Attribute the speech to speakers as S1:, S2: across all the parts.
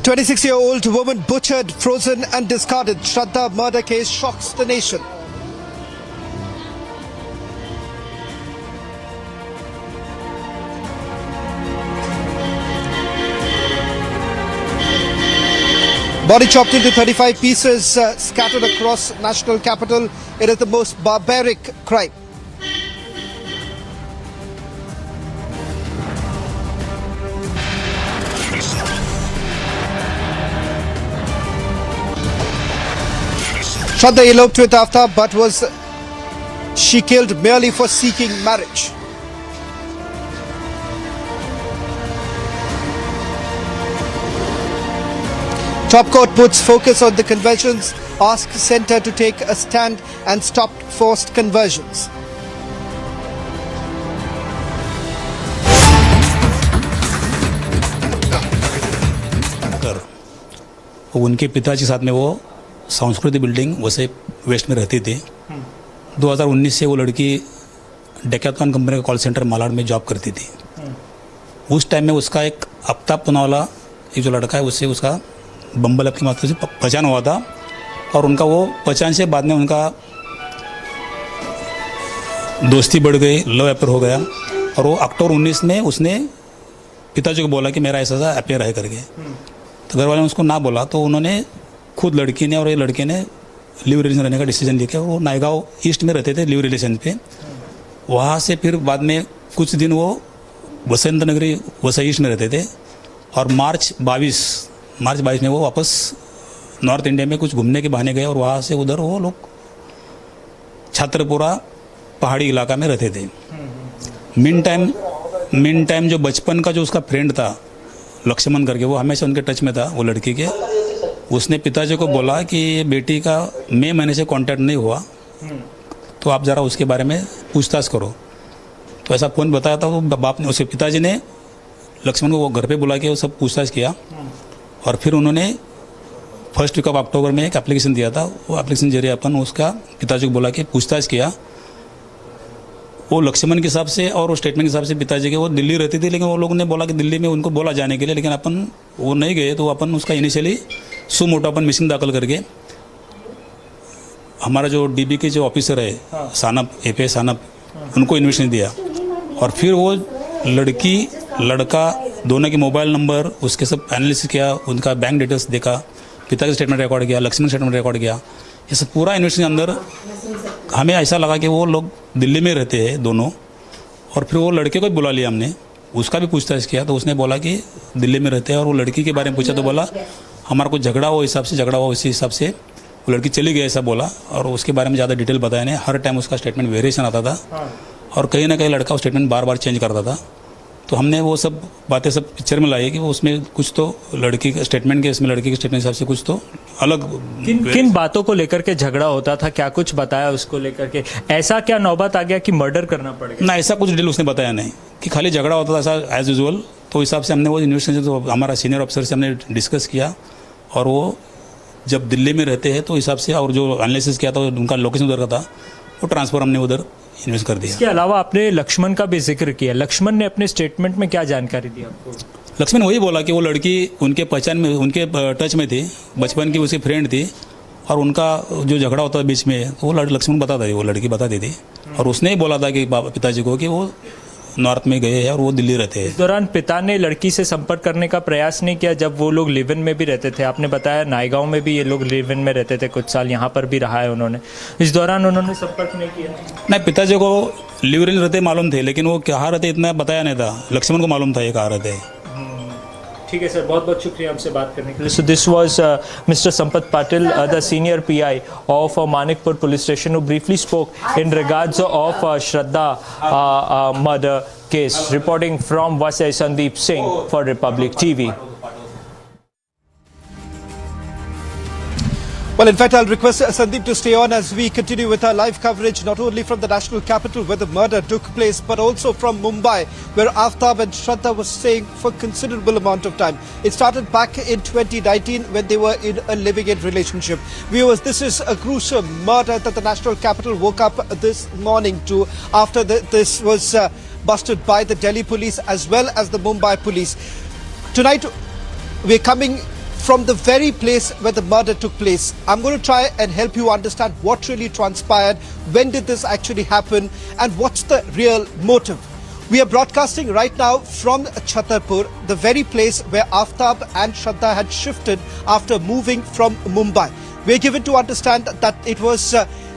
S1: 26-year-old woman butchered, frozen and discarded. Shraddha murder case shocks the nation. Body chopped into 35 pieces, scattered across national capital. It is the most barbaric crime. Shraddha eloped with Aftab, but was she killed merely for seeking marriage? Top court puts focus on the conversions, asks centre to take a stand and stop forced conversions.
S2: उनके पिताजी साथ में वो सांस्कृतिक building वैसे waste में रहती थी। 2019 से वो लड़की डेकाथलॉन कंपनी का कॉल सेंटर मालाड में जॉब करती थी। उस टाइम में उसका एक आफ्ताब वाला एक जो लड़का है उससे उसका बम्बल अपनी मात्र से पहचान हुआ था और उनका वो पहचान से बाद में उनका दोस्ती बढ़ गई, लव अफेयर हो गया और वो अक्टूबर 19 में उसने पिताजी को बोला कि मेरा ऐसा अफेयर है करके। तो घर वाले ने उसको ना बोला तो उन्होंने खुद लड़की ने और ये लड़के ने लिव रिलेशन रहने का डिसीजन लिया। वो नायगांव ईस्ट में रहते थे लिव रिलेशन पे। वहाँ से फिर बाद में कुछ दिन वो बसंत नगरी वसई ईस्ट में रहते थे और मार्च 22 में वो वापस नॉर्थ इंडिया में कुछ घूमने के बहाने गए और वहाँ से उधर वो लोग छात्रपुरा पहाड़ी इलाका में रहते थे। मीन टाइम जो बचपन का जो उसका फ्रेंड था लक्ष्मण करके, वो हमेशा उनके टच में था वो लड़की के। उसने पिताजी को बोला कि ये बेटी का मई महीने से कांटेक्ट नहीं हुआ तो आप ज़रा उसके बारे में पूछताछ करो। तो ऐसा फ़ोन बताया था। वो बाप ने, उसके पिताजी ने लक्ष्मण को वो घर पे बुला के वो सब पूछताछ किया और फिर उन्होंने फर्स्ट वीक ऑफ अक्टूबर में एक एप्लीकेशन दिया था। वो एप्लीकेशन जरिए अपन उसका पिताजी को बोला कि पूछताछ किया। वो लक्ष्मण के हिसाब से और वो स्टेटमेंट के हिसाब से पिताजी के वो दिल्ली रहती थी, लेकिन वो लोगों ने बोला कि दिल्ली में उनको बोला जाने के लिए, लेकिन अपन वो नहीं गए। तो अपन उसका इनिशियली सुमोटो अपन मिसिंग दाखिल करके हमारा जो डीबी के जो ऑफिसर है सानप एपीएस सानप, उनको इन्वेस्टिगेशन दिया और फिर वो लड़की लड़का दोनों के मोबाइल नंबर उसके सब एनालिसिस किया, उनका बैंक डिटेल्स देखा, पिता का स्टेटमेंट रिकॉर्ड किया, लक्ष्मण स्टेटमेंट रिकॉर्ड किया। ये सब पूरा इन्वेस्टिगेशन अंदर हमें ऐसा लगा कि वो लोग दिल्ली में रहते हैं दोनों। और फिर वो लड़के को भी बुला लिया हमने, उसका भी पूछताछ किया तो उसने बोला कि दिल्ली में रहते हैं। और वो लड़की के बारे में पूछा तो बोला हमारा कुछ झगड़ा हुआ उसी हिसाब से वो लड़की चली गई ऐसा बोला। और उसके बारे में ज़्यादा डिटेल बताया नहीं। हर टाइम उसका स्टेटमेंट वेरिएशन आता था और कहीं ना कहीं लड़का वो स्टेटमेंट बार बार चेंज करता था। तो हमने वो सब बातें सब पिक्चर में लाई कि वो उसमें कुछ तो लड़की के स्टेटमेंट के इसमें लड़की के स्टेटमेंट हिसाब से कुछ तो अलग
S3: किन बातों को लेकर के झगड़ा होता था, क्या कुछ बताया उसको लेकर के? ऐसा क्या नौबत आ गया कि मर्डर करना पड़ गया?
S2: ना, ऐसा कुछ डिटेल उसने बताया नहीं कि खाली झगड़ा होता था ऐसा एज यूजुअल। तो हिसाब से हमने वो इन्वेस्टिगेशन तो हमारा सीनियर ऑफिसर से हमने डिस्कस किया और वो जब दिल्ली में रहते हैं तो हिसाब से और जो एनालिसिस किया था उनका लोकेशन उधर का था, वो ट्रांसफर हमने उधर इन्वेस्ट कर दिया।
S3: इसके अलावा आपने लक्ष्मण का भी जिक्र किया। लक्ष्मण ने अपने स्टेटमेंट में क्या जानकारी दी आपको?
S2: लक्ष्मण वही बोला कि वो लड़की उनके पहचान में, उनके टच में थी, बचपन की उसकी फ्रेंड थी और उनका जो झगड़ा होता था बीच में वो लक्ष्मण बताता थी, वो लड़की बताती थी। और उसने ही बोला था कि पिताजी को कि वो नॉर्थ में गए हैं और वो दिल्ली रहते हैं।
S3: इस दौरान पिता ने लड़की से संपर्क करने का प्रयास नहीं किया जब वो लोग लिव इन में भी रहते थे? आपने बताया नायगांव में भी ये लोग लिव इन में रहते थे, कुछ साल यहाँ पर भी रहा है उन्होंने। इस दौरान उन्होंने संपर्क नहीं किया? नहीं,
S2: पिताजी को लिव इन रहते मालूम थे, लेकिन वो कहाँ रहते इतना बताया नहीं था। लक्ष्मण को मालूम था ये कहाँ रहते।
S3: ठीक है सर, बहुत बहुत शुक्रिया हमसे बात करने के लिए। So this was mister Sampat Patil, the senior PI of Manikpur police station, who briefly spoke in regards of Shraddha murder case. Reporting from Vasai, Sandeep Singh for Republic TV.
S1: Well, in fact, I'll request Sandeep to stay on as we continue with our live coverage, not only from the national capital where the murder took place, but also from Mumbai, where Aftab and Shraddha were staying for a considerable amount of time. It started back in 2019 when they were in a living-in relationship. Viewers, this is a gruesome murder that the national capital woke up this morning to after this was busted by the Delhi police as well as the Mumbai police. Tonight, we're coming from the very place where the murder took place. I'm going to try and help you understand what really transpired, when did this actually happen, and what's the real motive. We are broadcasting right now from Chhatarpur, the very place where Aftab and Shraddha had shifted after moving from Mumbai. We are given to understand that it was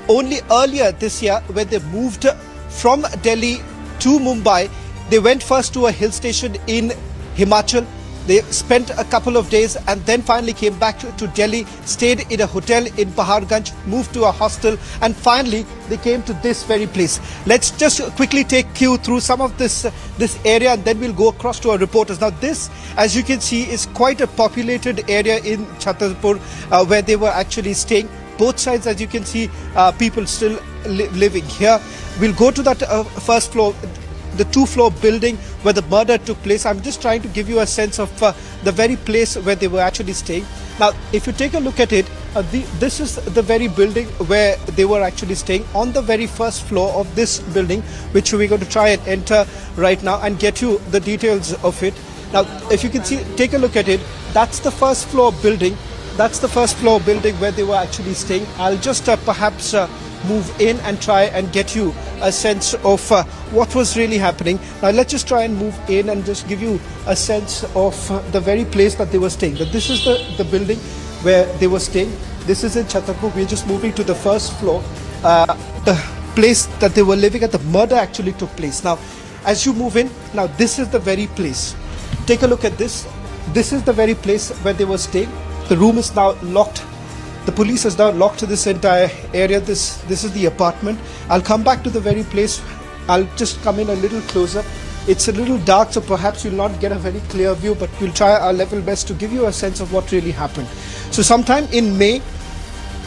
S1: only earlier this year when they moved from Delhi to Mumbai. They went first to a hill station in Himachal. They spent a couple of days and then finally came back to Delhi, stayed in a hotel in Paharganj, moved to a hostel, and finally they came to this very place. Let's just quickly take you through some of this area, and then we'll go across to our reporters. Now this, as you can see, is quite a populated area in Chhatarpur where they were actually staying. Both sides, as you can see, people still living here. We'll go to that first floor, the two-floor building where the murder took place. I'm just trying to give you a sense of the very place where they were actually staying. Now, if you take a look at it, this is the very building where they were actually staying, on the very first floor of this building, which we're going to try and enter right now and get you the details of it. Now, if you can see, take a look at it, that's the first floor building. That's the first floor building where they were actually staying. I'll just perhaps move in and try and get you a sense of what was really happening. Now let's just try and move in and just give you a sense of the very place that they were staying. That this is the building where they were staying. This is in Chhatarpur. We're just moving to the first floor. The place that they were living at, the murder actually took place. Now as you move in, now this is the very place. Take a look at this. This is the very place where they were staying. The room is now locked. The police has now locked this entire area. This is the apartment. I'll come back to the very place. I'll just come in a little closer. It's a little dark, so perhaps you'll not get a very clear view, but we'll try our level best to give you a sense of what really happened. So sometime in May,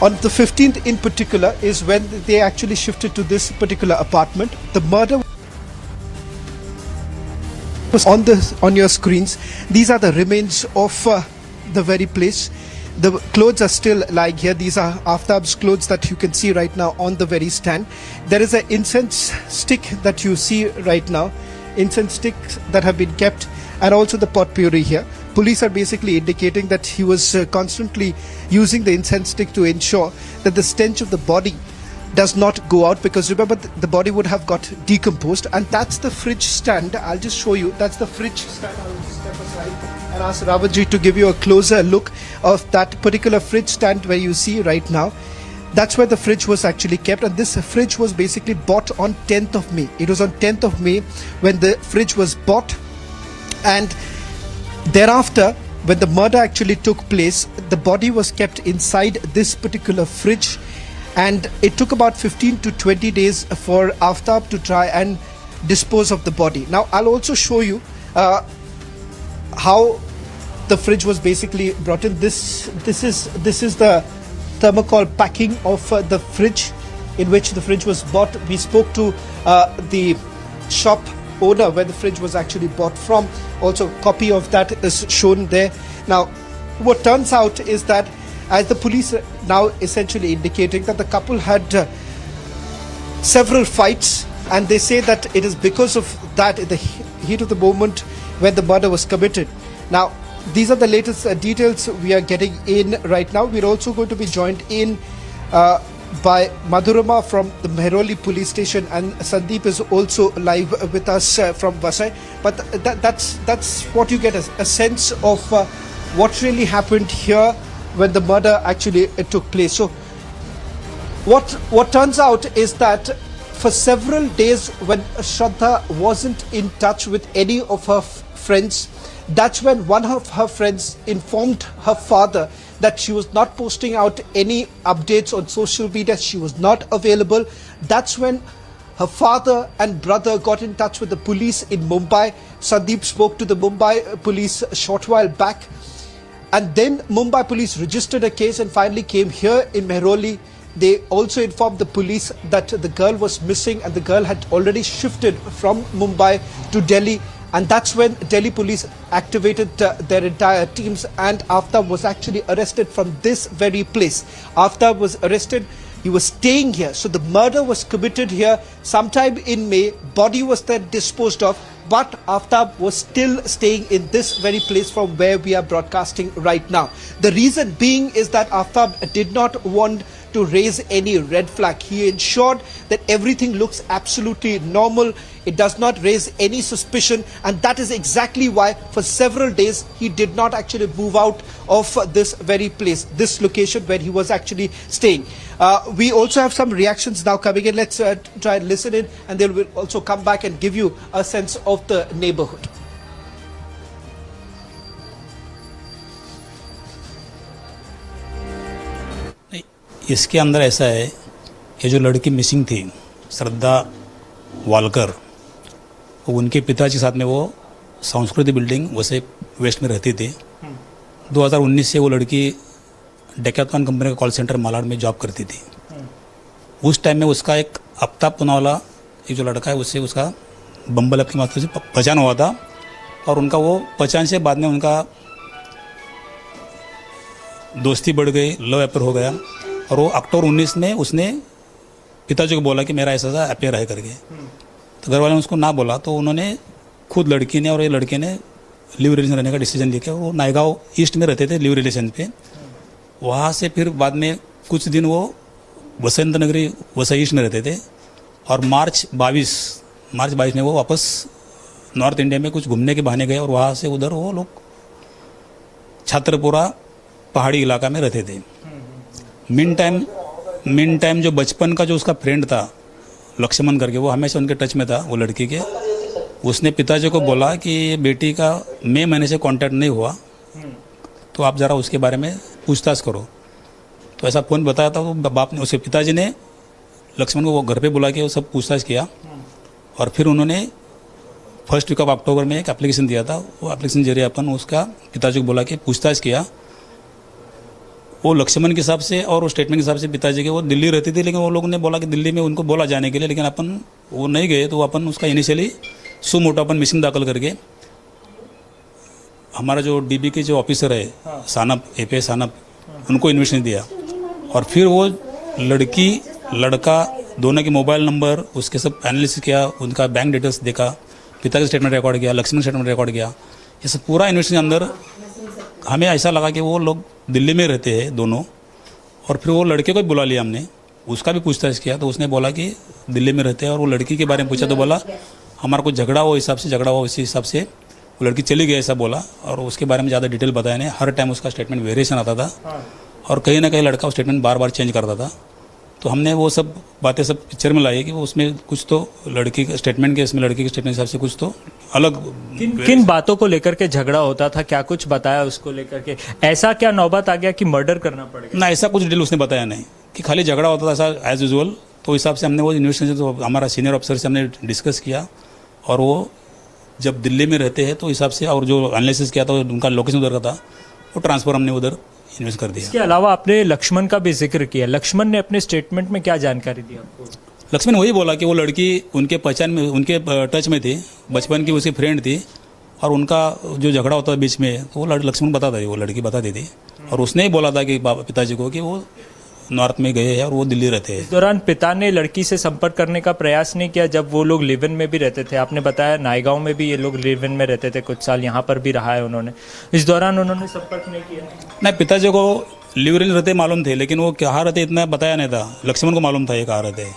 S1: on the 15th in particular, is when they actually shifted to this particular apartment. The murder was on your screens. These are the remains of the very place. The clothes are still lying here. These are Aftab's clothes that you can see right now on the very stand. There is an incense stick that you see right now. Incense sticks that have been kept, and also the pot puree here. Police are basically indicating that he was constantly using the incense stick to ensure that the stench of the body does not go out, because remember the body would have got decomposed. And that's the fridge stand. I'll just show you. That's the fridge stand. I'll just step aside and ask Rawatji to give you a closer look of that particular fridge stand where you see right now. That's where the fridge was actually kept, and this fridge was basically bought on 10th of May. It was on 10th of May when the fridge was bought, and thereafter when the murder actually took place, the body was kept inside this particular fridge, and it took about 15 to 20 days for Aftab to try and dispose of the body. Now I'll also show you how the fridge was basically brought in. This is the thermocol packing of the fridge in which the fridge was bought. We spoke to the shop owner where the fridge was actually bought from. Also a copy of that is shown there. Now what turns out is that, as the police are now essentially indicating, that the couple had several fights, and they say that it is because of that, in the heat of the moment when the murder was committed. Now these are the latest details we are getting in right now. We're also going to be joined in by Madhurama from the Mehroli police station, and Sandeep is also live with us from Vasai. But that's what you get, a sense of what really happened here when the murder actually took place. So what turns out is that for several days, when Shraddha wasn't in touch with any of her friends, that's when one of her friends informed her father that she was not posting out any updates on social media. She was not available. That's when her father and brother got in touch with the police in Mumbai. Sandeep spoke to the Mumbai police a short while back, and then Mumbai police registered a case and finally came here in Mehroli. They also informed the police that the girl was missing, and the girl had already shifted from Mumbai to Delhi. And that's when Delhi police activated their entire teams, and Aftab was actually arrested from this very place. Aftab was arrested. He was staying here. So the murder was committed here sometime in May. Body was then disposed of. but Aftab was still staying in this very place from where we are broadcasting right now. The reason being is that Aftab did not want to raise any red flag. He ensured that everything looks absolutely normal. It does not raise any suspicion, and that is exactly why for several days he did not actually move out of this very place, this location where he was actually staying. We also have some reactions now coming in. Let's try and listen in, and they will also come back and give you a sense of the neighborhood.
S2: इसके अंदर ऐसा है कि जो लड़की missing थी श्रद्धा Walker, वो उनके पिताजी के साथ में वो संस्कृति बिल्डिंग वैसे वेस्ट में रहती थी। 2019 से वो लड़की डेकाथलॉन कंपनी का कॉल सेंटर मालाड में जॉब करती थी। उस टाइम में उसका एक आफ्ताब पुनावाला एक जो लड़का है उससे उसका बम्बल ऐप की माध्यम से पहचान हुआ था, और उनका वो पहचान से बाद में उनका दोस्ती बढ़ गई, लव अफेयर हो गया। और वो अक्टूबर 19 में उसने पिताजी को बोला कि मेरा ऐसा अफेयर है करके। तो घर वाले ने उसको ना बोला, तो उन्होंने खुद लड़की ने और ये लड़के ने लिव रिलेशन रहने का डिसीजन लिया। वो नायगांव ईस्ट में रहते थे लिव रिलेशन पे। वहाँ से फिर बाद में कुछ दिन वो वसंत नगरी वसई ईस्ट में रहते थे, और मार्च 22 में वो वापस नॉर्थ इंडिया में कुछ घूमने के बहाने गए, और वहाँ से उधर वो लोग छात्रपुरा पहाड़ी इलाका में रहते थे। मीन टाइम जो बचपन का जो उसका फ्रेंड था लक्ष्मण करके, वो हमेशा उनके टच में था वो लड़की के। उसने पिताजी को बोला कि बेटी का मई महीने से कांटेक्ट नहीं हुआ, तो आप ज़रा उसके बारे में पूछताछ करो। तो ऐसा फ़ोन बताया था, तो बाप ने उसके पिताजी ने लक्ष्मण को वो घर पे बुला के वो सब पूछताछ किया, और फिर उन्होंने फर्स्ट वीक ऑफ अक्टूबर में एक एप्लीकेशन दिया था। वो एप्लीकेशन जरिए अपन उसका पिताजी को बोला कि पूछताछ किया। वो लक्ष्मण के हिसाब से और वो स्टेटमेंट के हिसाब से पिताजी के वो दिल्ली रहती थी, लेकिन वो लोगों ने बोला कि दिल्ली में उनको बोला जाने के लिए, लेकिन अपन वो नहीं गए। तो अपन उसका इनिशियली सुमोटो अपन मिसिंग दाखिल करके हमारा जो डीबी के जो ऑफिसर है सानप एपीएस सानप, उनको इन्वेस्टिगेशन दिया। और फिर वो लड़की लड़का दोनों के मोबाइल नंबर उसके सब एनालिसिस किया, उनका बैंक डिटेल्स देखा, पिता का स्टेटमेंट रिकॉर्ड किया, लक्ष्मण स्टेटमेंट रिकॉर्ड किया। ये सब पूरा इन्वेस्टिगेशन अंदर हमें ऐसा लगा कि वो लोग दिल्ली में रहते हैं दोनों। और फिर वो लड़के को भी बुला लिया हमने, उसका भी पूछताछ किया, तो उसने बोला कि दिल्ली में रहते हैं। और वो लड़की के बारे में पूछा तो बोला हमारा कुछ झगड़ा हुआ इसी हिसाब से वो लड़की चली गई, ऐसा बोला। और उसके बारे में ज़्यादा डिटेल बताया नहीं। हर टाइम उसका स्टेटमेंट वेरिएशन आता था, और कहीं ना कहीं लड़का स्टेटमेंट बार बार चेंज करता था। तो हमने वो सब बातें सब पिक्चर में लाई कि वो उसमें कुछ तो लड़की के स्टेटमेंट के इसमें लड़की के स्टेटमेंट हिसाब से कुछ तो अलग
S3: किन बातों को लेकर के झगड़ा होता था, क्या कुछ बताया उसको लेकर के? ऐसा क्या नौबत आ गया कि मर्डर करना पड़ेगा?
S2: ना, ऐसा कुछ डिटेल उसने बताया नहीं कि खाली झगड़ा होता था ऐसा एज यूजुअल। तो हिसाब से हमने वो इन्वेस्टिगेशन तो हमारा सीनियर ऑफिसर से हमने डिस्कस किया, और वो जब दिल्ली में रहते हैं तो हिसाब से, और जो एनालिसिस किया था उनका लोकेशन उधर का था, वो ट्रांसफर हमने उधर इन्वेस्ट कर दिया।
S3: इसके अलावा आपने लक्ष्मण का भी जिक्र किया। लक्ष्मण ने अपने स्टेटमेंट में क्या जानकारी दी आपको?
S2: लक्ष्मण वही बोला कि वो लड़की उनके पहचान में उनके टच में थी, बचपन की उसकी फ्रेंड थी, और उनका जो झगड़ा होता था बीच में तो वो लक्ष्मण बताता थी, वो लड़की बताती थी। और उसने ही बोला था कि पिताजी को कि वो नॉर्थ में गए हैं और वो दिल्ली रहते हैं।
S3: इस दौरान पिता ने लड़की से संपर्क करने का प्रयास नहीं किया जब वो लोग लिव इन में भी रहते थे? आपने बताया नायगांव में भी ये लोग लिव इन में रहते थे, कुछ साल यहाँ पर भी रहा है उन्होंने। इस दौरान उन्होंने संपर्क नहीं किया?
S2: नहीं, पिताजी को लिव इन रहते मालूम थे, लेकिन वो कहाँ रहते इतना बताया नहीं था। लक्ष्मण को मालूम था ये कहाँ रहते।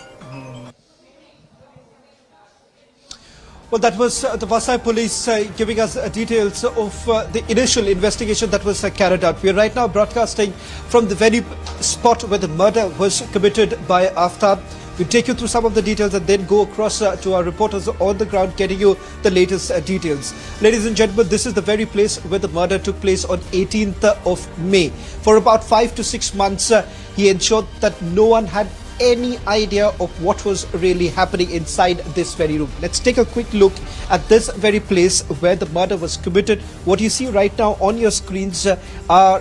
S1: Well, that was the Vasai police giving us details of the initial investigation that was carried out. We are right now broadcasting from the very spot where the murder was committed by Aftab. We'll take you through some of the details and then go across to our reporters on the ground getting you the latest details. Ladies and gentlemen, this is the very place where the murder took place on 18th of May. For about 5 to 6 months, he ensured that no one had any idea of what was really happening inside this very room. Let's take a quick look at this very place where the murder was committed. What you see right now on your screens are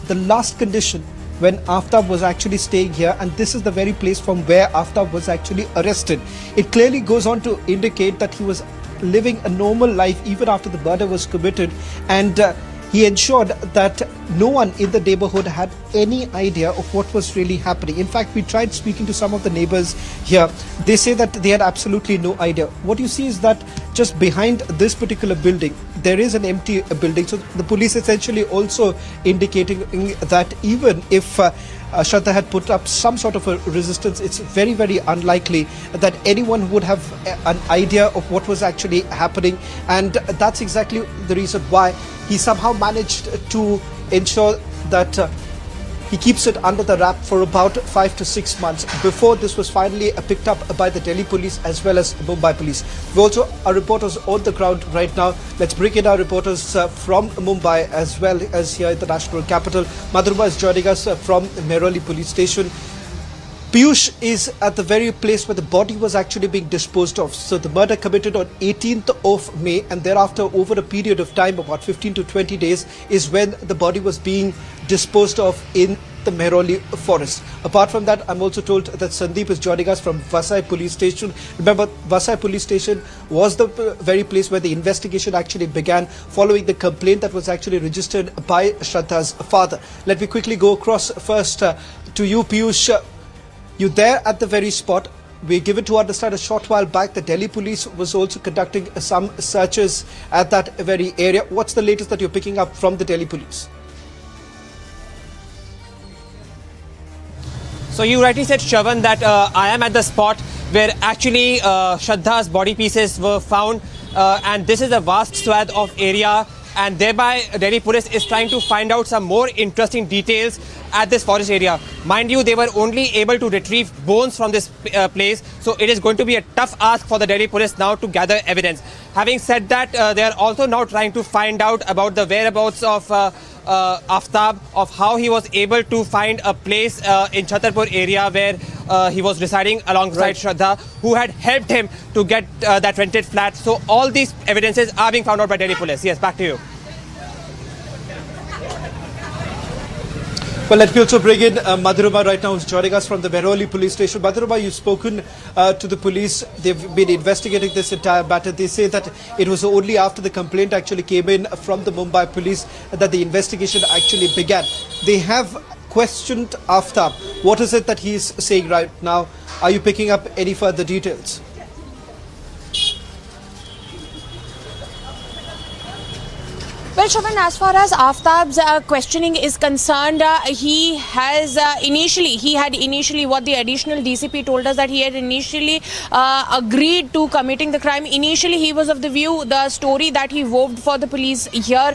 S1: the last condition when Aftab was actually staying here, and this is the very place from where Aftab was actually arrested. It clearly goes on to indicate that he was living a normal life even after the murder was committed, and he ensured that no one in the neighborhood had any idea of what was really happening. In fact, we tried speaking to some of the neighbors here. They say that they had absolutely no idea. What you see is that just behind this particular building, there is an empty building. So the police essentially also indicating that even if Shraddha had put up some sort of a resistance, it's very, very unlikely that anyone would have an idea of what was actually happening. And that's exactly the reason why he somehow managed to ensure that he keeps it under the wrap for about 5 to 6 months before this was finally picked up by the Delhi police as well as Mumbai police. We also are reporters on the ground right now. Let's bring in our reporters from Mumbai as well as here in the national capital. Madhurima is joining us from Mehrauli police station. Piyush is at the very place where the body was actually being disposed of. So the murder committed on 18th of May, and thereafter over a period of time, about 15 to 20 days, is when the body was being disposed of in the Mehrauli forest. Apart from that, I'm also told that Sandeep is joining us from Vasai police station. Remember, Vasai police station was the very place where the investigation actually began following the complaint that was actually registered by Shraddha's father. Let me quickly go across first to you, Piyush. You there at the very spot. We given to understand a short while back the Delhi police was also conducting some searches at that very area. What's the latest that you're picking up from the Delhi police?
S4: So you rightly said, Shravan, that I am at the spot where actually Shraddha's body pieces were found, and this is a vast swath of area, and thereby Delhi police is trying to find out some more interesting details at this forest area. Mind you, they were only able to retrieve bones from this place, so it is going to be a tough ask for the Delhi police now to gather evidence. Having said that, they are also now trying to find out about the whereabouts of Aftab, of how he was able to find a place in Chhatarpur area where he was residing alongside Shraddha, who had helped him to get that rented flat. So all these evidences are being found out by Delhi police. Yes, back to you.
S1: Well, let me also bring in Madhurima right now, who's joining us from the Mehrauli police station. Madhurima, you've spoken to the police. They've been investigating this entire matter. They say that it was only after the complaint actually came in from the Mumbai police that the investigation actually began. They have questioned Aftab. What is it that he's saying right now? Are you picking up any further details?
S5: Well, Shravan, as far as Aftab's questioning is concerned, he had initially what the additional DCP told us, that he had initially agreed to committing the crime. Initially, he was of the view, the story that he wove for the police here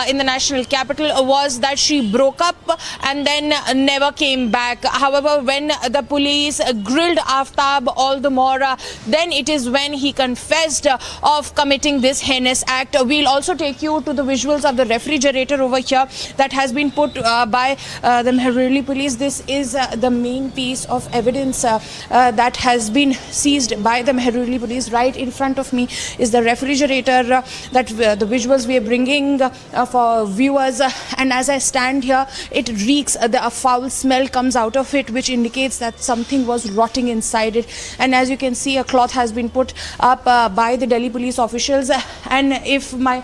S5: in the national capital was that she broke up and then never came back. However, when the police grilled Aftab all the more, then it is when he confessed of committing this heinous act. We'll also take you to the visuals of the refrigerator over here that has been put by the Mehrauli police. This is the main piece of evidence that has been seized by the Mehrauli police. Right in front of me is the refrigerator that the visuals we are bringing for viewers, and as I stand here, it reeks. A foul smell comes out of it, which indicates that something was rotting inside it. And as you can see, a cloth has been put up by the Delhi police officials, and if my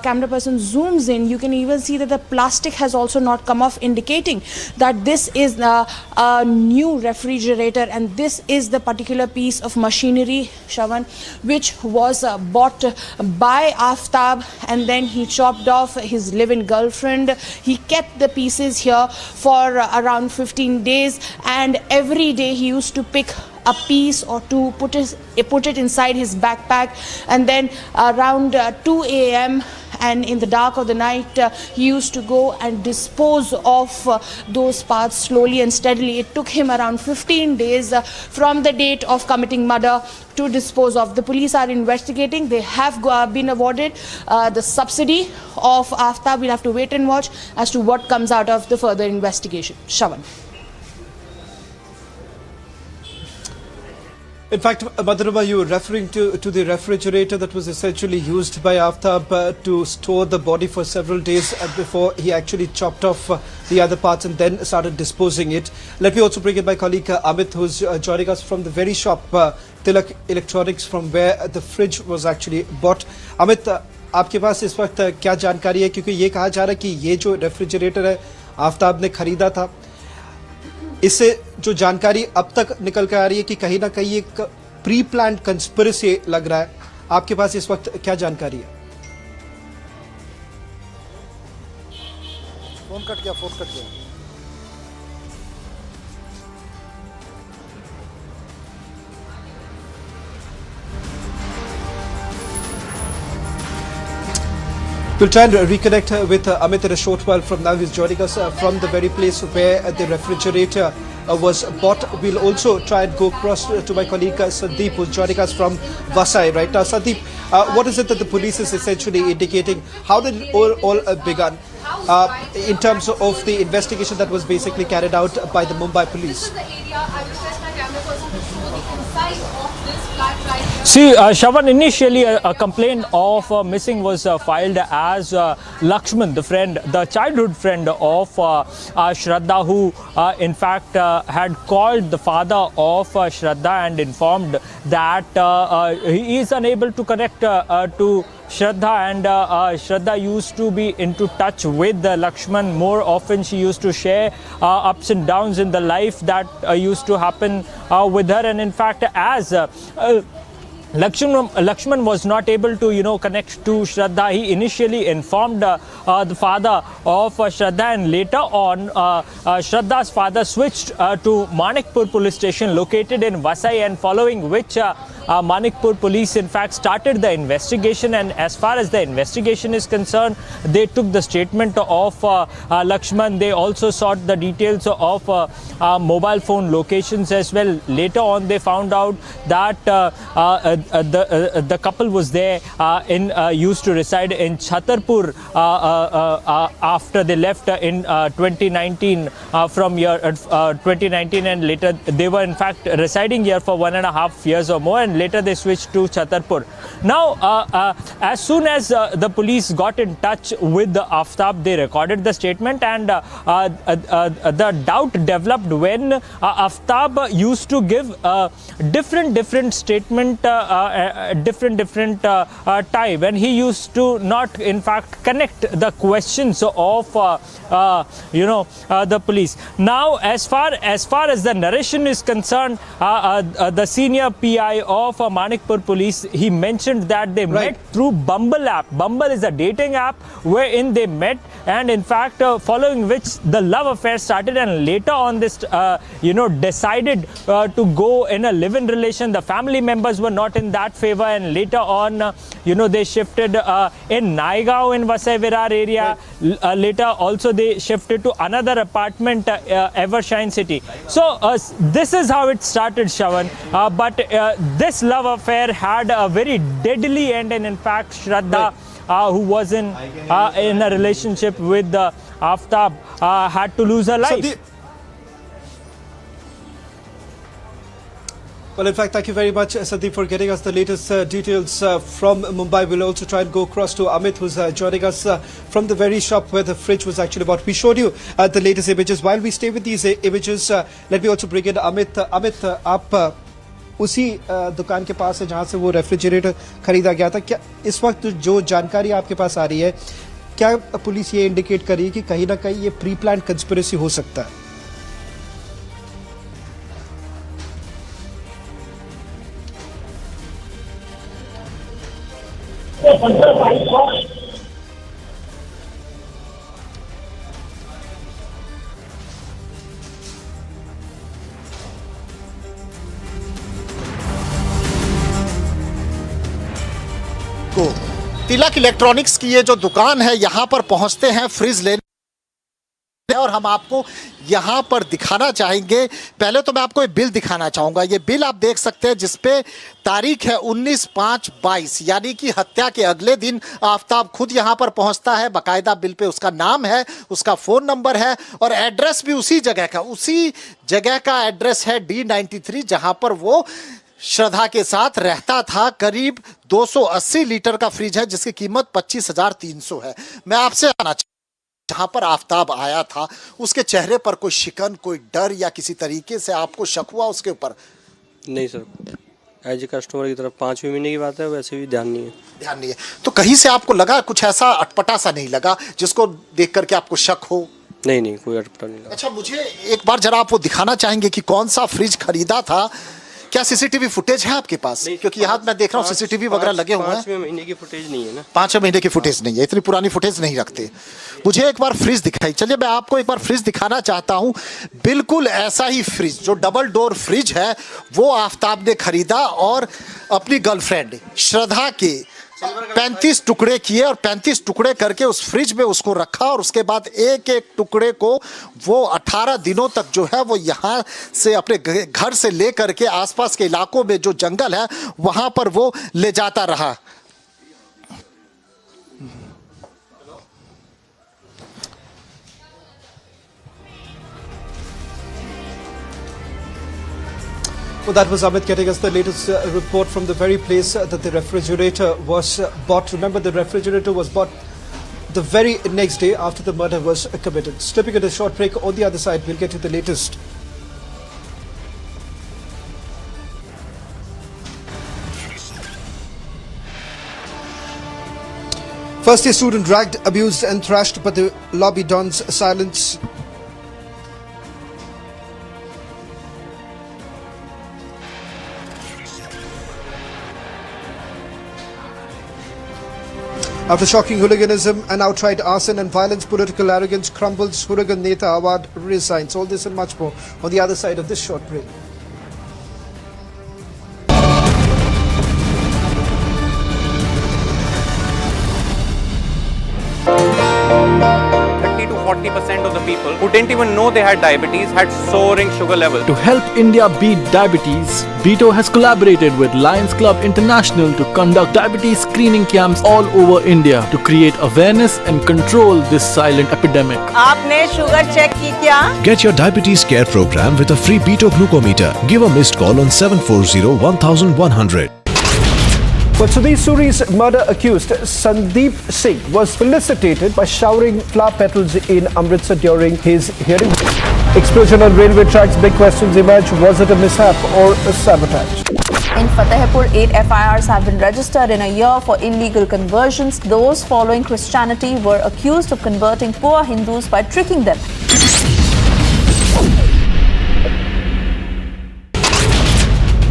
S5: camera person zooms in, you can even see that the plastic has also not come off, indicating that this is a new refrigerator, and this is the particular piece of machinery, Shravan, which was bought by Aftab, and then he chopped off his live-in girlfriend. He kept the pieces here for around 15 days, and every day he used to pick a piece or two, put it inside his backpack, and then around 2 a.m. and in the dark of the night, he used to go and dispose of those parts slowly and steadily. It took him around 15 days from the date of committing murder to dispose of. The police are investigating. They have been awarded the subsidy of Aftab. We'll have to wait and watch as to what comes out of the further investigation. Shravan.
S1: In fact, Madhurima, you were referring to the refrigerator that was essentially used by Aftab to store the body for several days before he actually chopped off the other parts and then started disposing it. Let me also bring in my colleague Amit, who's joining us from the very shop, Tilak Electronics, from where the fridge was actually bought. Amit, आपके पास इस वक्त क्या जानकारी है, क्योंकि ये कहा जा रहा है कि ये जो रेफ्रिजरेटर है आफ्ताब ने खरीदा था, इससे जो जानकारी अब तक निकल कर आ रही है कि कहीं ना कहीं एक प्री प्लान्ड कंस्पिरेसी लग रहा है। आपके पास इस वक्त क्या जानकारी है?
S6: फोन कट गया।
S1: We'll try and reconnect with Amit in a short while from now. He's joining us from the very place where the refrigerator was bought. We'll also try and go across to my colleague Sandeep, who's joining us from Vasai right now. Sandeep, what is it that the police is essentially indicating? How did it all begun in terms of the investigation that was basically carried out by the Mumbai police?
S3: See, Shravan, initially a complaint of missing was filed as Lakshman, the childhood friend of Shraddha, who in fact had called the father of Shraddha and informed that he is unable to connect to Shraddha, and Shraddha used to be into touch with Lakshman more often. She used to share ups and downs in the life that used to happen with her, and in fact as Lakshman was not able to, connect to Shraddha. He initially informed the father of Shraddha, and later on, Shraddha's father switched to Manikpur police station located in Vasai, and following which Manikpur police in fact started the investigation. And as far as the investigation is concerned, they took the statement of Lakshman. They also sought the details of mobile phone locations as well. Later on, they found out that the couple was there used to reside in Chhatarpur after they left in 2019 from year 2019, and later they were in fact residing here for 1.5 years or more, and later they switched to Chhatarpur. Now, as soon as the police got in touch with the Aftab, they recorded the statement, and the doubt developed when Aftab used to give different statement different time, and he used to not in fact connect the questions of the police. Now, as far as the narration is concerned, the senior PI of Manikpur police, he mentioned that they met through Bumble app. Bumble is a dating app wherein they met, and in fact following which the love affair started, and later on this decided to go in a live-in relation. The family members were not in that favor, and later on they shifted in Naigaon in Vasai Virar area. Later also they shifted to another apartment, Evershine City. So this is how it started, Shravan. But this love affair had a very deadly end, and in fact Shraddha, who was in a relationship with Aftab, had to lose her life.
S1: Well, in fact, thank you very much, Sandeep, for getting us the latest details from Mumbai. We'll also try and go across to Amit, who's joining us from the very shop where the fridge was actually bought. We showed you the latest images. While we stay with these images, let me also bring in Amit. Amit, आप उसी दुकान के पास है जहां से वो refrigerator खरीदा गया था। क्या इस वक्त जो जानकारी आपके पास आ रही है, क्या पुलिस ये इंडिकेट कर रही है कि कहीं ना कहीं ये प्री प्लान्ड कंस्पिरेसी हो सकता है?
S6: तिलक इलेक्ट्रॉनिक्स की ये जो दुकान है, यहाँ पर पहुँचते हैं फ्रिज लेने, और हम आपको यहाँ पर दिखाना चाहेंगे। पहले तो मैं आपको ये बिल दिखाना चाहूँगा। ये बिल आप देख सकते हैं जिसपे तारीख है 19/5/22, यानी कि हत्या के अगले दिन आफ्ताब खुद यहाँ पर पहुँचता है। बाकायदा बिल पे उसका नाम है, उसका फ़ोन नंबर है, और एड्रेस भी उसी जगह का एड्रेस है D93, जहाँ पर वो श्रद्धा के साथ रहता था। करीब 280 लीटर का फ्रिज है जिसकी कीमत 25,300 है। मैं आपसे आना जहां पर आफ्ताब आया था, उसके चेहरे पर कोई शिकन, कोई डर या किसी तरीके से आपको शक हुआ उसके ऊपर?
S7: नहीं सर। एज ए कस्टमर की तरफ 5वें महीने की बात है, वैसे भी ध्यान नहीं है।
S6: ध्यान नहीं है तो कहीं से आपको लगा कुछ ऐसा अटपटा सा नहीं लगा जिसको देख करके आपको शक हो?
S7: नहीं कोई अटपटा नहीं लगा।
S6: अच्छा, मुझे एक बार जरा आप वो दिखाना चाहेंगे कि कौन सा फ्रिज खरीदा था? क्या सीसीटीवी फुटेज है आपके पास? क्योंकि यहाँ मैं देख रहा हूँ सीसीटीवी वगैरह लगे हुए हैं।
S7: 5वें महीने की फुटेज नहीं है ना।
S6: 5 महीने की फुटेज नहीं है, इतनी पुरानी फुटेज नहीं रखते। मुझे एक बार फ्रिज दिखाई। चलिए मैं आपको एक बार फ्रिज दिखाना चाहता हूँ। बिल्कुल ऐसा ही फ्रिज जो डबल डोर फ्रिज है वो आफ्ताब ने खरीदा और अपनी गर्लफ्रेंड श्रद्धा के 35 टुकड़े किए और 35 टुकड़े करके उस फ्रिज में उसको रखा और उसके बाद एक एक टुकड़े को वो 18 दिनों तक जो है वो यहाँ से अपने घर से ले करके आसपास के इलाकों में जो जंगल है वहां पर वो ले जाता रहा।
S1: Well, that was Amit getting us the latest report from the very place that the refrigerator was bought. Remember, the refrigerator was bought the very next day after the murder was committed. Stepping at a short break. On the other side, we'll get you the latest. First year student dragged, abused and thrashed, but the lobby don's silence. After shocking hooliganism and outright arson and violence, political arrogance crumbles. Hooligan Neta Awad resigns. All this and much more on the other side of this short break.
S8: To 40% of the people who didn't even know they had diabetes had soaring sugar levels.
S9: To help India beat diabetes, BITO has collaborated with Lions Club International to conduct diabetes screening camps all over India to create awareness and control this silent epidemic.
S10: आपने sugar check की क्या?
S11: Get your diabetes care program with a free BITO glucometer. Give a missed call on 740-1100.
S1: Well, Sudhir Suri's murder accused Sandeep Singh was felicitated by showering flower petals in Amritsar during his hearing. Explosion on railway tracks, big questions emerge. Was it a mishap or a sabotage?
S10: In Fatehpur, 8 FIRs have been registered in a year for illegal conversions. Those following Christianity were accused of converting poor Hindus by tricking them.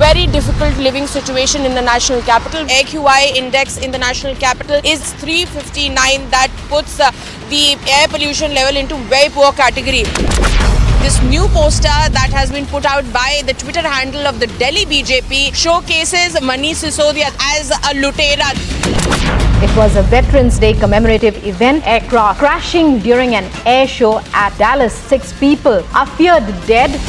S5: Very difficult living situation in the national capital. AQI index in the national capital is 359. That puts the air pollution level into very poor category. This new poster that has been put out by the Twitter handle of the Delhi BJP showcases Manish Sisodia as a lutera.
S12: It was a Veterans Day commemorative event. Aircraft crashing during an air show at Dallas. 6 people are feared dead.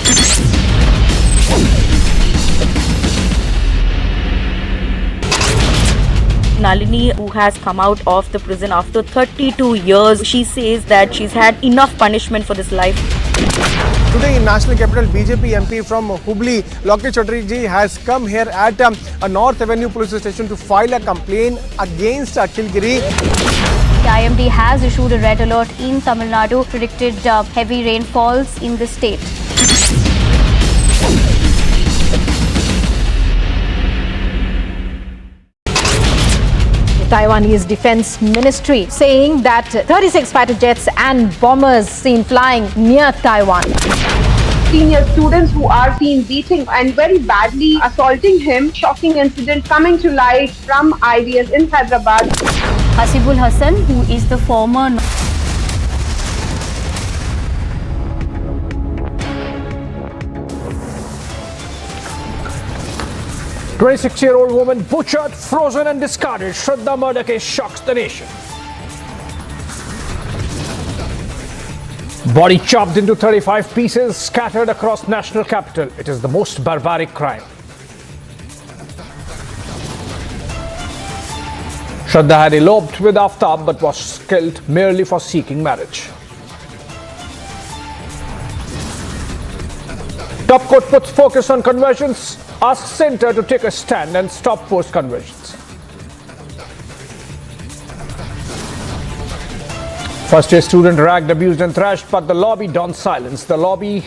S13: Nalini, who has come out of the prison after 32 years, she says that she's had enough punishment for this life.
S14: Today in National Capital, BJP MP from Hubli, Lokesh Chaudhary ji has come here at a North Avenue police station to file a complaint against Akhil Giri.
S12: The IMD has issued a red alert in Tamil Nadu, predicted heavy rainfalls in the state. Taiwanese Defense Ministry saying that 36 fighter jets and bombers seen flying near Taiwan.
S15: Senior students who are seen beating and very badly assaulting him. Shocking incident coming to light from IDS in Hyderabad.
S13: Hasibul Hassan, who is the former
S14: 26-year-old woman butchered, frozen and discarded. Shraddha murder case shocks the nation. Body chopped into 35 pieces, scattered across national capital. It is the most barbaric crime. Shraddha had eloped with Aftab but was killed merely for seeking marriage. Top court puts focus on conversions, asks Centre to take a stand and stop forced conversions. First year student ragged, abused and thrashed, but the lobby donned silence. The lobby